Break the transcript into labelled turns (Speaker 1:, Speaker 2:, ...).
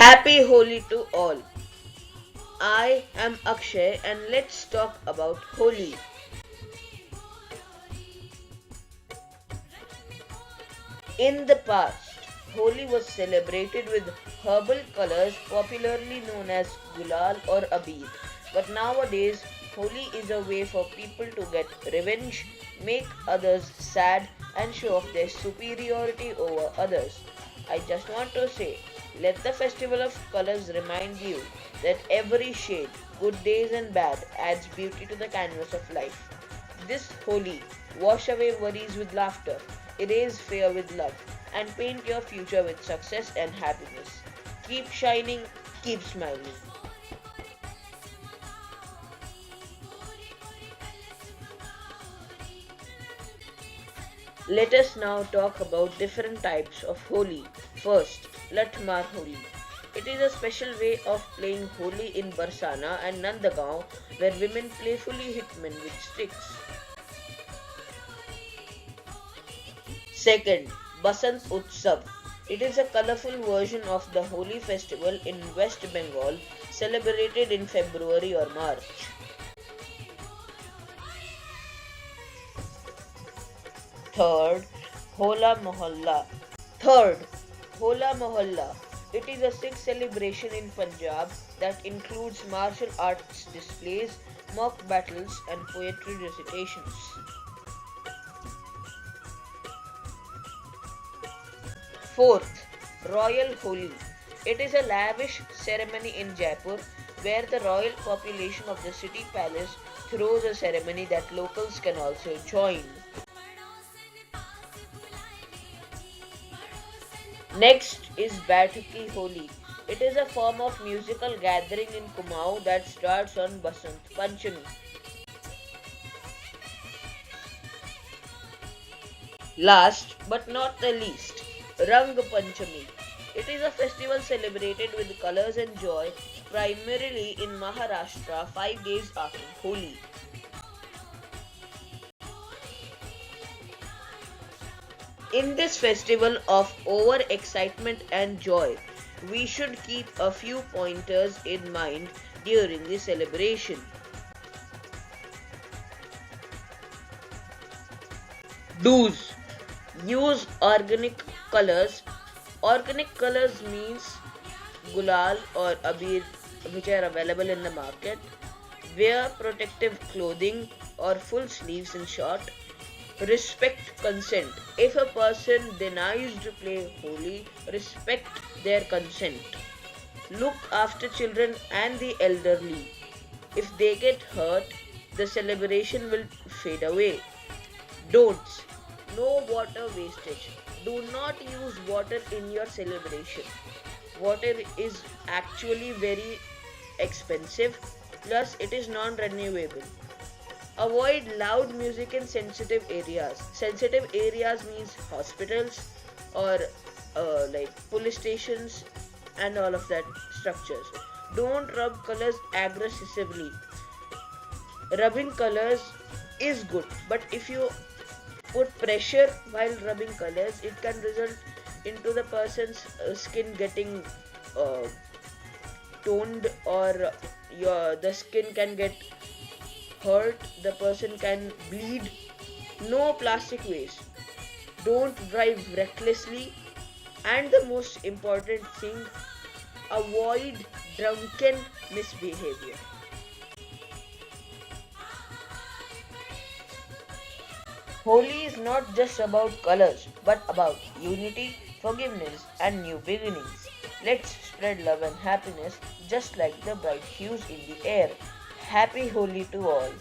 Speaker 1: Happy Holi to all. I am Akshay and let's talk about Holi. In the past, Holi was celebrated with herbal colors popularly known as gulal or abir. But nowadays, Holi is a way for people to get revenge, make others sad, and show off their superiority over others. I just want to say, let the festival of colors remind you that every shade, good days and bad, adds beauty to the canvas of life. This Holi, wash away worries with laughter, erase fear with love, and paint your future with success and happiness. Keep shining, keep smiling. Let us now talk about different types of Holi. First, Latmar Holi. It is a special way of playing Holi in Barsana and Nandagaon where women playfully hit men with sticks. Second, Basant Utsav. It is a colorful version of the Holi festival in West Bengal celebrated in February or March. Third, Hola Mohalla. Third, Hola Mohalla. It is a Sikh celebration in Punjab that includes martial arts displays, mock battles, and poetry recitations. Fourth, Royal Holi. It is a lavish ceremony in Jaipur where the royal population of the city palace throws a ceremony that locals can also join. Next is Baituki Holi. It is a form of musical gathering in Kumaon that starts on Basant Panchami. Last but not the least, Rang Panchami. It is a festival celebrated with colors and joy, primarily in Maharashtra 5 days after Holi. In this festival of over excitement and joy, we should keep a few pointers in mind during the celebration. Do's. Use organic colors. Organic colors means gulal or abir which are available in the market. Wear protective clothing or full sleeves in short. Respect consent. If a person denies to play Holi, respect their consent. Look after children and the elderly. If they get hurt, the celebration will fade away. Don'ts. No water wastage. Do not use water in your celebration. Water is actually very expensive, plus, it is non renewable. Avoid loud music in sensitive areas. Sensitive areas means hospitals or like police stations and all of that structures. Don't rub colors aggressively. Rubbing colors is good, but if you put pressure while rubbing colors, it can result into the person's skin getting uh, toned, or your the skin can get hurt, the person can bleed. No plastic waste. Don't drive recklessly. And the most important thing, avoid drunken misbehavior. Holi is not just about colors, but about unity, forgiveness, and new beginnings. Let's spread love and happiness just like the bright hues in the air. Happy Holi to all.